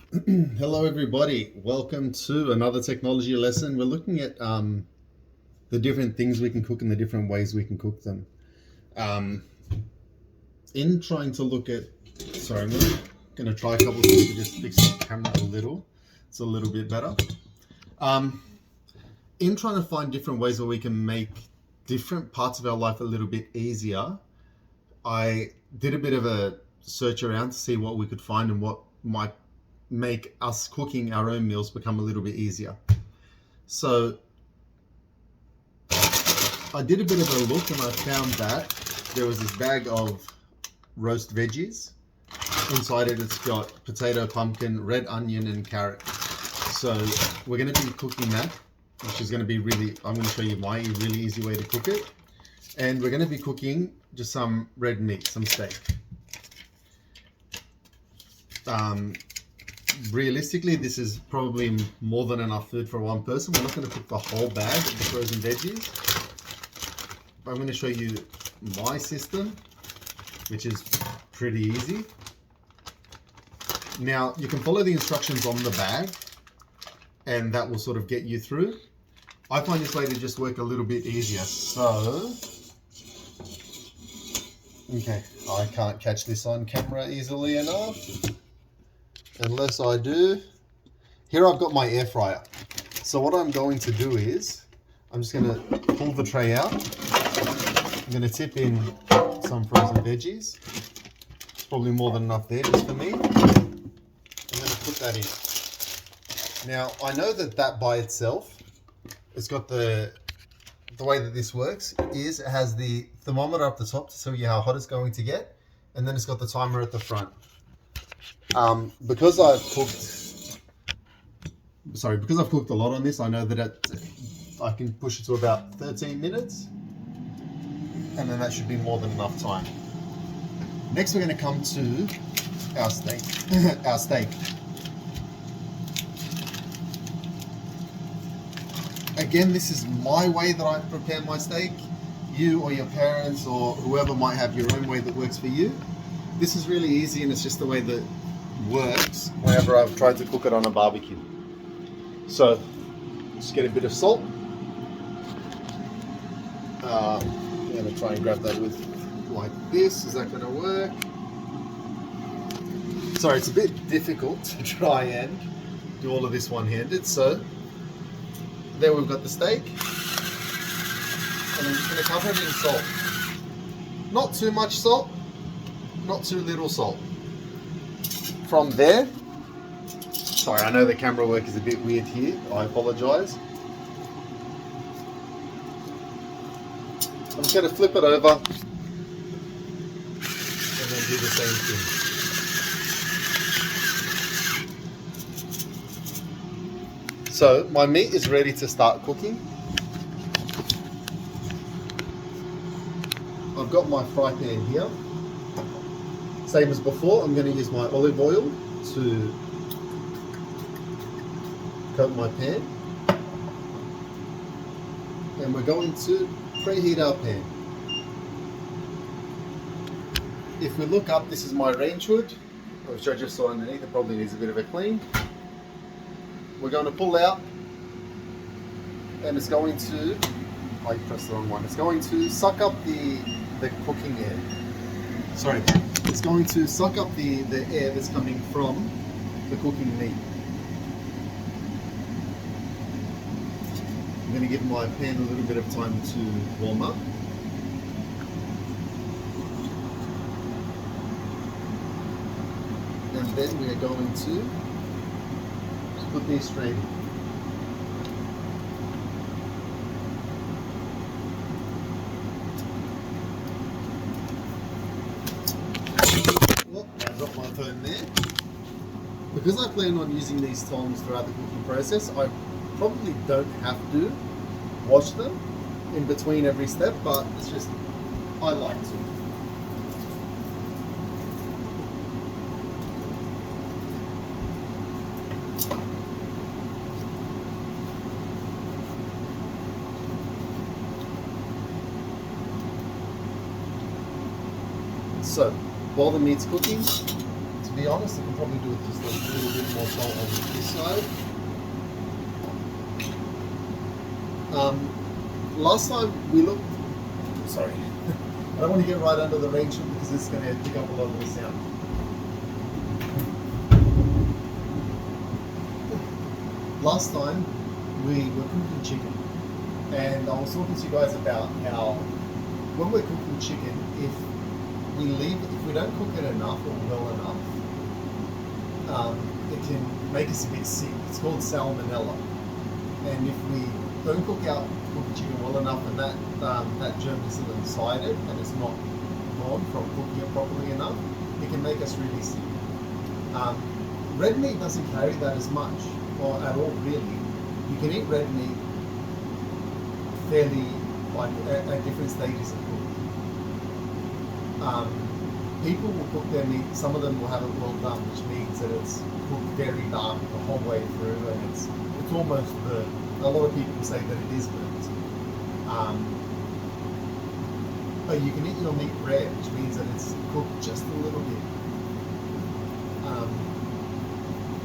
Hello everybody, welcome to another technology lesson. We're looking at the different things we can cook and the different ways we can cook them. Um, in trying to look at, sorry, I'm going to try a couple of things to just fix the camera a little. It's a little bit better. In trying to find different ways where we can make different parts of our life a little bit easier, I did a bit of a search around to see what we could find and what might make us cooking our own meals become a little bit easier. So I did a bit of a look and I found that there was this bag of roast veggies. Inside it, it's got potato, pumpkin, red onion, and carrot. So we're going to be cooking that, which is going to be I'm going to show you my really easy way to cook it. And we're going to be cooking just some red meat, some steak. Realistically, this is probably more than enough food for one person. We're not going to cook the whole bag of the frozen veggies. I'm going to show you my system, which is pretty easy. Now, you can follow the instructions on the bag, and that will sort of get you through. I find this way to just work a little bit easier. So, okay, I can't catch this on camera easily enough. Unless I do. Here I've got my air fryer. So what I'm going to do is, I'm just going to pull the tray out. I'm going to tip in some frozen veggies. It's probably more than enough there just for me. I'm going to put that in. Now, I know that by itself, it's got the way that this works is it has the thermometer up the top to tell you how hot it's going to get. And then it's got the timer at the front. Because I've cooked a lot on this, I know that I can push it to about 13 minutes, and then that should be more than enough time. Next, we're going to come to our steak. Our steak. Again, this is my way that I prepare my steak. You or your parents or whoever might have your own way that works for you. This is really easy, and it's just the way that works whenever I've tried to cook it on a barbecue. So just get a bit of salt. I'm going to try and grab that with like this. Is that going to work? Sorry, it's a bit difficult to try and do all of this one-handed. So there we've got the steak, and I'm just going to cover it in salt. Not too much salt, not too little salt. From there, sorry, I know the camera work is a bit weird here. I apologize. I'm just going to flip it over and then do the same thing. So my meat is ready to start cooking. I've got my fry pan here. Same as before, I'm going to use my olive oil to coat my pan. And we're going to preheat our pan. If we look up, this is my range hood, which I just saw underneath. It probably needs a bit of a clean. We're going to pull out, and it's going to, I pressed the wrong one. It's going to suck up the cooking air. Sorry. It's going to suck up the air that's coming from the cooking meat. I'm going to give my pan a little bit of time to warm up. And then we are going to put these straight in. Drop my phone there. Because I plan on using these tongs throughout the cooking process, I probably don't have to wash them in between every step, but it's just, I like to. So, while the meat's cooking, to be honest, I can probably do it just a little bit more salt on this side. Last time we looked, sorry, I don't want to get right under the rain chute because it's going to pick up a lot of the sound. Last time we were cooking chicken, and I was talking to you guys about how when we're cooking chicken, if we don't cook it enough or well enough, it can make us a bit sick. It's called salmonella, and if we don't cook the chicken well enough, and that germ is still inside it, and it's not gone from cooking it properly enough, it can make us really sick. Red meat doesn't carry that as much, or at all really. You can eat red meat fairly at different stages of cooking. People will cook their meat, some of them will have it well done, which means that it's cooked very dark the whole way through, and it's almost burnt. A lot of people say that it is burnt. But you can eat your meat rare, which means that it's cooked just a little bit.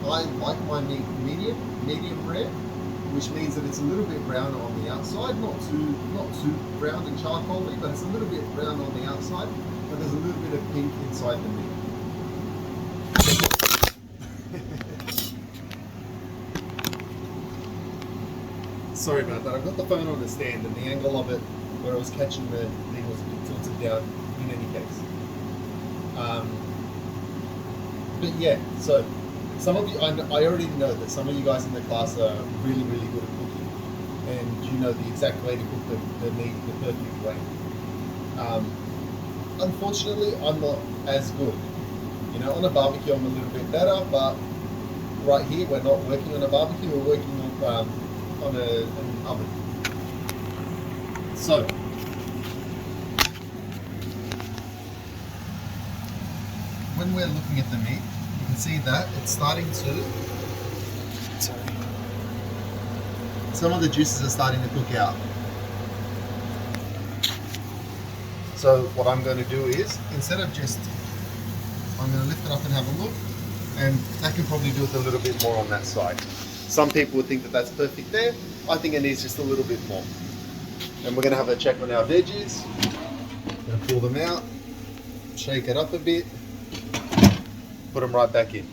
I like my meat medium rare, which means that it's a little bit browner on the outside, not too brown and charcoaly, but it's a little bit brown on the outside, but there's a little bit of pink inside the meat. Sorry about that. I've got the phone on the stand, and the angle of it where I was catching the thing was a bit tilted down in any case. But yeah, so some of you, I already know that some of you guys in the class are really, really good at cooking, and you know the exact way to cook the meat the perfect way. Unfortunately, I'm not as good. You know, on a barbecue I'm a little bit better, but right here we're not working on a barbecue, we're working on an oven. So, when we're looking at the meat, you can see that it's starting to, some of the juices are starting to cook out. So what I'm going to do is, instead of just, I'm going to lift it up and have a look, and that can probably do with a little bit more on that side. Some people would think that that's perfect there. I think it needs just a little bit more. And we're going to have a check on our veggies. Going to pull them out, shake it up a bit, put them right back in.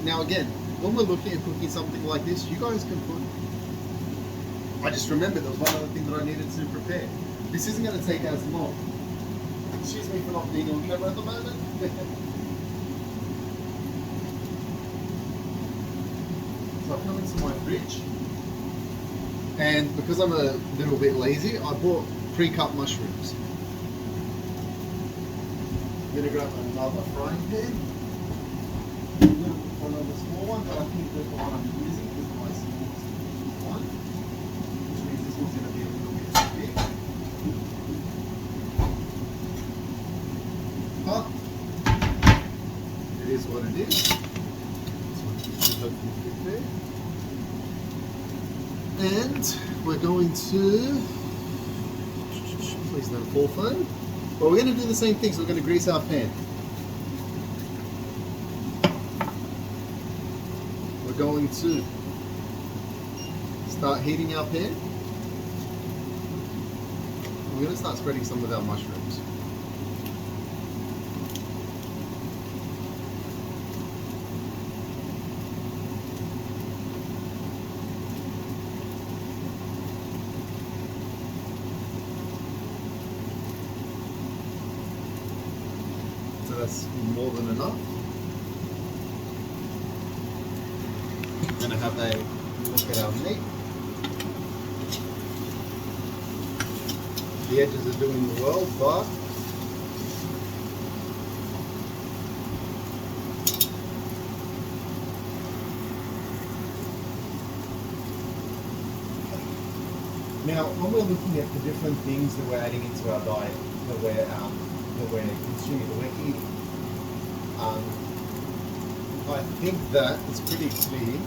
Now again, when we're looking at cooking something like this, you guys can put, I just remembered there was one other thing that I needed to prepare. This isn't going to take as long. Excuse me for not being on camera at the moment. So I've come into my fridge, and because I'm a little bit lazy, I bought pre-cut mushrooms. I'm going to grab another frying pan. Another small one, but I think the one I'm using is my smallest one, which means this one's going to be a little bit too big. But it is what it is. This one should hopefully fit there. And we're going to, please don't fall phone. But we're going to do the same thing, so we're going to grease our pan. We're going to start heating our pan. We're going to start spreading some of our mushrooms. So that's more than enough. We're going to have a look at our meat. The edges are doing well, but now when we're looking at the different things that we're adding into our diet, that we're consuming, that we're eating, I think that it's pretty clear.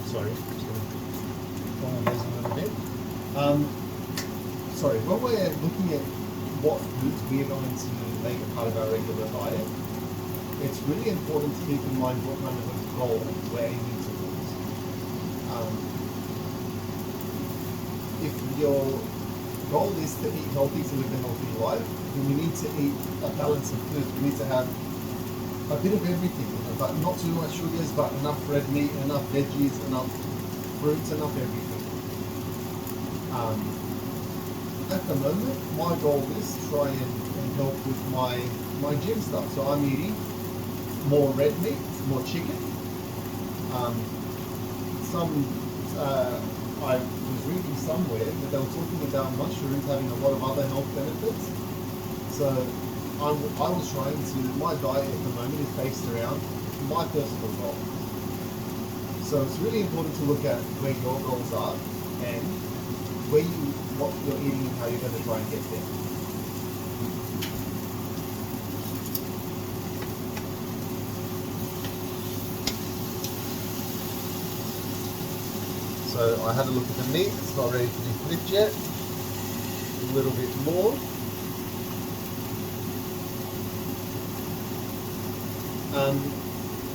Sorry, I'm just going to follow these a little bit. When we're looking at what foods we are going to make a part of our regular diet, it's really important to keep in mind what kind of a goal we're aiming towards. If your goal is to eat healthy, to live a healthy life, then we need to eat a balance of foods. We need to have a bit of everything, but not too much sugars, but enough red meat, enough veggies, enough fruits, enough everything. At the moment, my goal is to try and help with my gym stuff. So I'm eating more red meat, more chicken. I was reading somewhere that they were talking about mushrooms having a lot of other health benefits. So I was trying to, my diet at the moment is based around my personal goals. So it's really important to look at where your goals are and what you're eating and how you're going to try and get there. So I had a look at the meat, it's not ready to be flipped yet. A little bit more.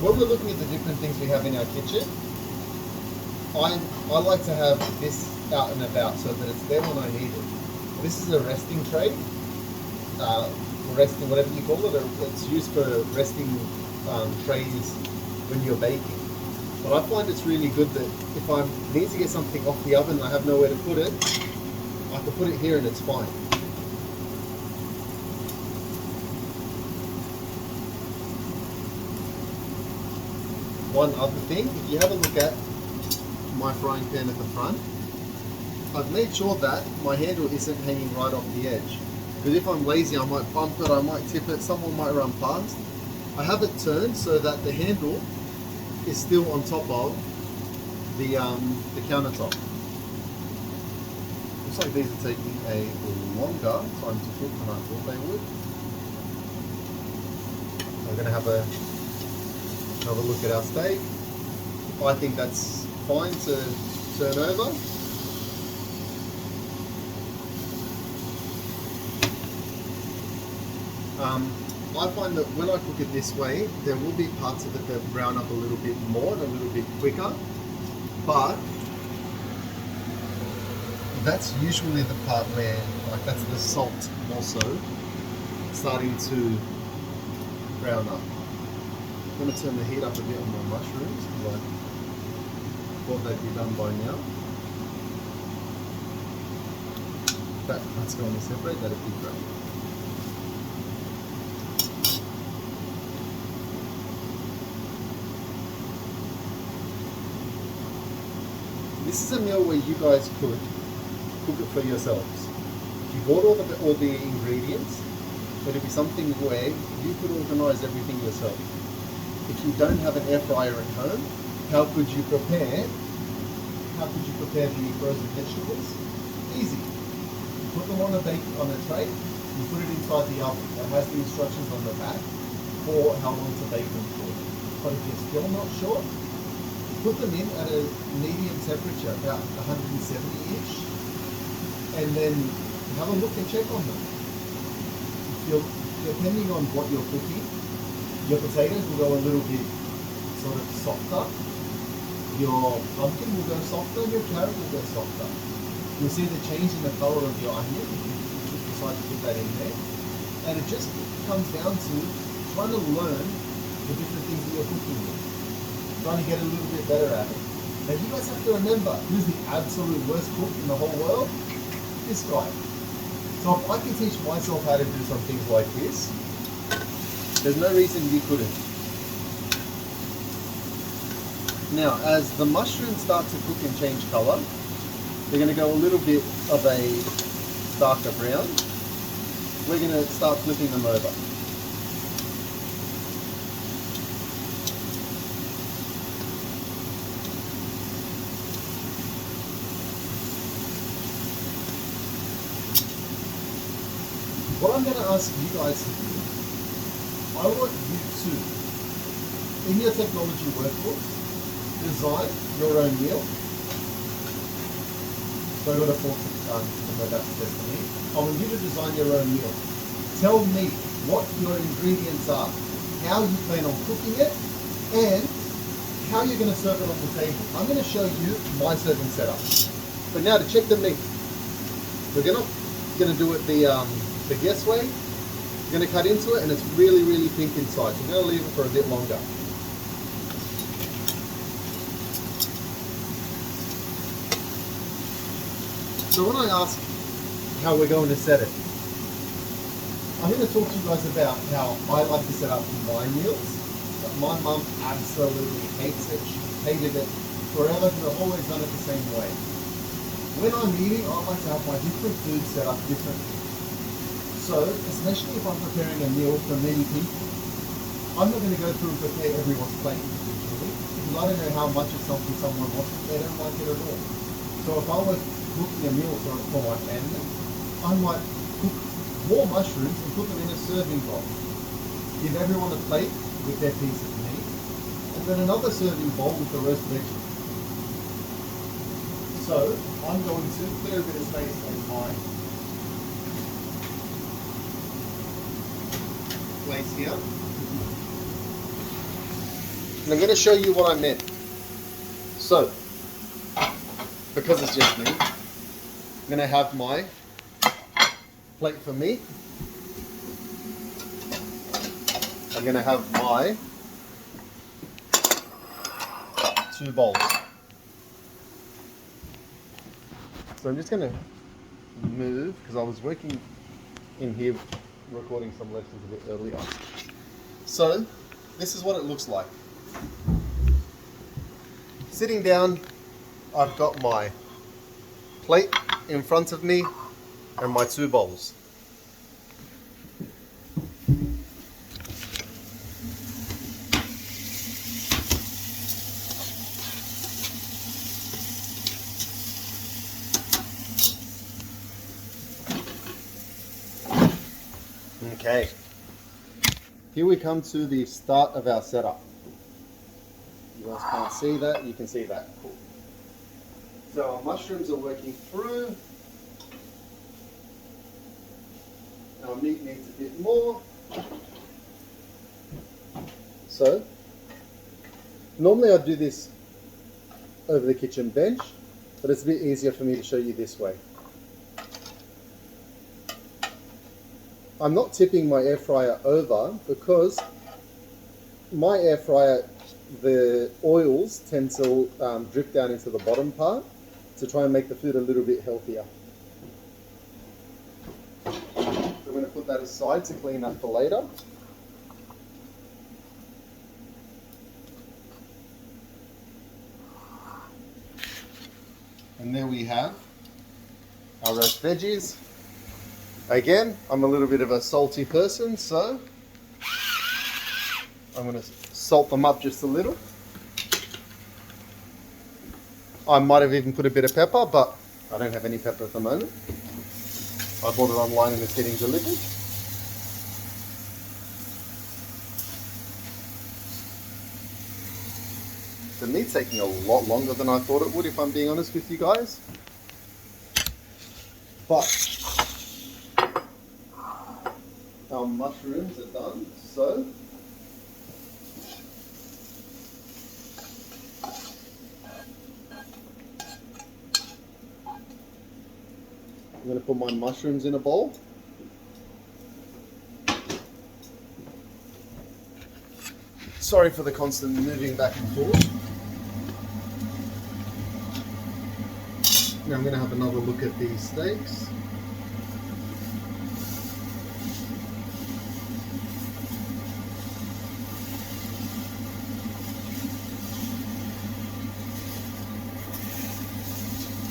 When we're looking at the different things we have in our kitchen, I like to have this out and about so that it's there when I need it. This is a resting tray, resting, whatever you call it. It's used for resting trays when you're baking. But I find it's really good that if I need to get something off the oven and I have nowhere to put it, I can put it here and it's fine. One other thing, if you have a look at my frying pan at the front, I've made sure that my handle isn't hanging right off the edge. Because if I'm lazy, I might bump it, I might tip it, someone might run past. I have it turned so that the handle is still on top of the countertop. Looks like these are taking a longer time to cook than I thought they would. We're going to have another look at our steak. I think that's fine to turn over. I find that when I cook it this way, there will be parts of it that brown up a little bit more and a little bit quicker, but that's usually the part where, like, that's the salt also starting to brown up. I'm going to turn the heat up a bit on my mushrooms because I thought they'd be done by now. That's going to separate, that'd be great. This is a meal where you guys could cook it for yourselves. If you bought all the ingredients, it'd be something where you could organise everything yourself. If you don't have an air fryer at home, how could you prepare the frozen vegetables? Easy. You put them on a tray, you put it inside the oven. It has the instructions on the back for how long to bake them for. But if you're still not sure, put them in at a medium temperature, about 170-ish, and then have a look and check on them. Depending on what you're cooking, your potatoes will go a little bit sort of softer, your pumpkin will go softer, and your carrot will go softer. You'll see the change in the colour of your onion if you decide to put that in there. And it just comes down to trying to learn the different things that you're cooking with. Trying to get a little bit better at it. And you guys have to remember, who's the absolute worst cook in the whole world? This guy. So if I can teach myself how to do some things like this, there's no reason you couldn't. Now, as the mushrooms start to cook and change colour, they're going to go a little bit of a darker brown. We're going to start flipping them over. What I'm going to ask you guys to do, I want you to, in your technology workbook, design your own meal. So I've got a fork and that's the best for me. I want you to design your own meal. Tell me what your ingredients are, how you plan on cooking it, and how you're going to serve it on the table. I'm going to show you my serving setup. But now to check the meat, we're going to do it the guess way. We're going to cut into it, and it's really, really pink inside. So we're going to leave it for a bit longer. So when I ask how we're going to set it, I'm going to talk to you guys about how I like to set up my meals. But my mum absolutely hates it. She hated it forever because I've always done it the same way. When I'm eating, I like to have my different food set up differently. So, especially if I'm preparing a meal for many people, I'm not going to go through and prepare everyone's plate individually because I don't know how much of something someone wants if they don't like it at all. So if I was cooking a meal for my family, I might cook more mushrooms and put them in a serving bowl. Give everyone a plate with their piece of meat, and then another serving bowl with the roast veggies. So I'm going to clear a bit of space on my place here. And I'm going to show you what I meant. So, because it's just me, I'm going to have my plate for me. I'm going to have my 2 bowls. So I'm just going to move, because I was working in here recording some lessons a bit earlier. So this is what it looks like. Sitting down, I've got my plate in front of me and my 2 bowls. Okay, here we come to the start of our setup. You guys can't see that, you can see that. Cool. So our mushrooms are working through. Our meat needs a bit more. So, normally I'd do this over the kitchen bench, but it's a bit easier for me to show you this way. I'm not tipping my air fryer over because my air fryer, the oils tend to drip down into the bottom part to try and make the food a little bit healthier. So I'm going to put that aside to clean up for later. And there we have our roast veggies. Again, I'm a little bit of a salty person, so I'm going to salt them up just a little. I might have even put a bit of pepper, but I don't have any pepper at the moment. I bought it online and it's getting delivered. The meat's taking a lot longer than I thought it would, if I'm being honest with you guys. But our mushrooms are done, so I'm going to put my mushrooms in a bowl. Sorry for the constant moving back and forth. Now I'm going to have another look at these steaks.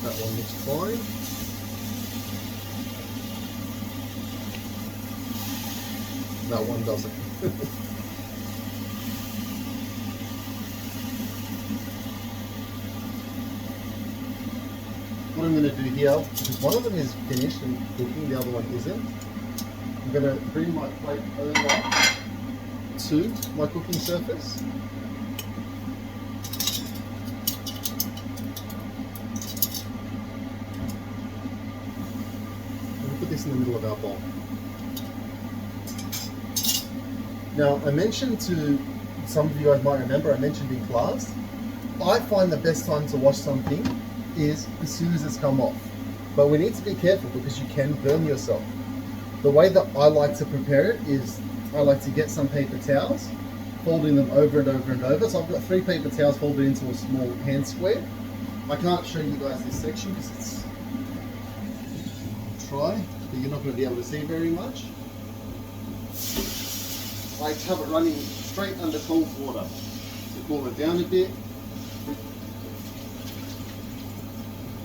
That one looks fine. That one doesn't. What I'm going to do here, because one of them is finished and cooking, the other one isn't, I'm going to bring my plate over to my cooking surface. this in the middle of our bowl. Now, I mentioned to some of you guys might remember, I mentioned in class, I find the best time to wash something is as soon as it's come off. But we need to be careful because you can burn yourself. The way that I like to prepare it is I like to get some paper towels, folding them over and over and over. So I've got 3 paper towels folded into a small hand square. I can't show you guys this section because it's, I'll try, but you're not going to be able to see very much. I have it running straight under cold water to cool it down a bit.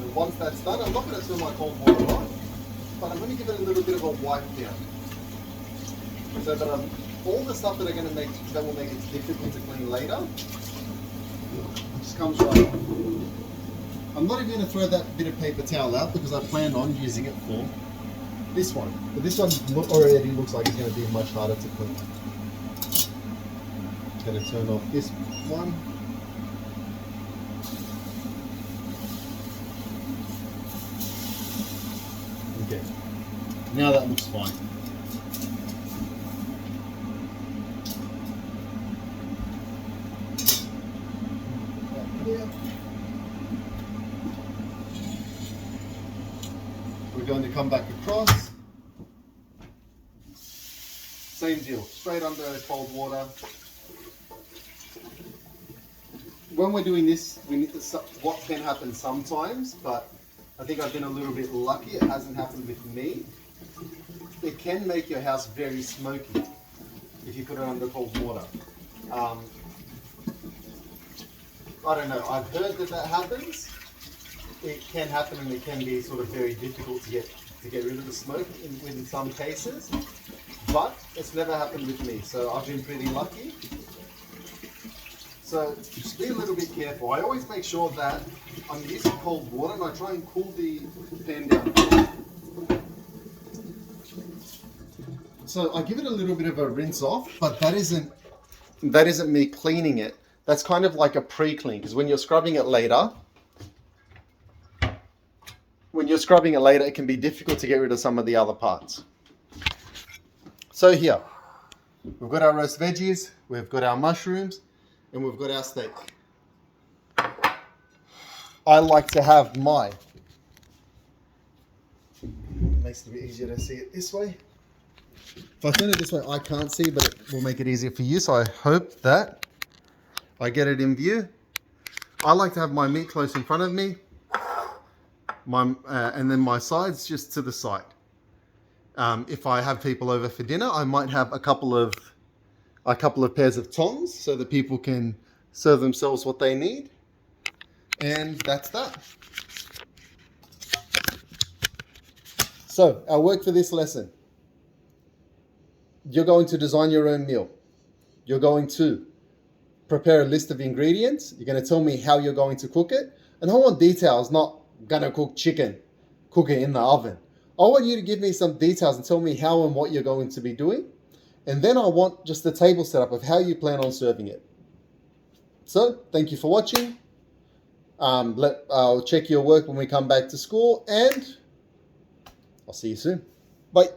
And once that's done, I'm not going to turn my cold water on, but I'm going to give it a little bit of a wipe down, so that all the stuff that will make it difficult to clean later just comes right off. I'm not even going to throw that bit of paper towel out because I plan on using it for this one. But this one already looks like it's going to be much harder to clean. I'm going to turn off this one. Okay, now that looks fine. We're going to come back across. Same deal, straight under cold water. When we're doing this, we need to, what can happen sometimes, but I think I've been a little bit lucky. It hasn't happened with me. It can make your house very smoky if you put it under cold water. I don't know, I've heard that happens. It can happen and it can be sort of very difficult to get rid of the smoke in some cases, but it's never happened with me, so I've been pretty lucky. So just be a little bit careful. I always make sure that I'm using cold water and I try and cool the pan down. So I give it a little bit of a rinse off, but that isn't me cleaning it. That's kind of like a pre-clean, because when you're scrubbing it later, it can be difficult to get rid of some of the other parts. So here, we've got our roast veggies, we've got our mushrooms, and we've got our steak. I like to have my, it makes it a bit easier to see it this way. If I turn it this way, I can't see, but it will make it easier for you, so I hope that I get it in view. I like to have my meat close in front of me, and then my sides just to the side. If I have people over for dinner, I might have a couple of pairs of tongs so that people can serve themselves what they need. And that's that. So our work for this lesson: you're going to design your own meal. You're going to prepare a list of ingredients. You're going to tell me how you're going to cook it. And I want details, not gonna cook chicken, cook it in the oven. I want you to give me some details and tell me how and what you're going to be doing. And then I want just the table setup of how you plan on serving it. So thank you for watching. I'll check your work when we come back to school, and I'll see you soon. Bye.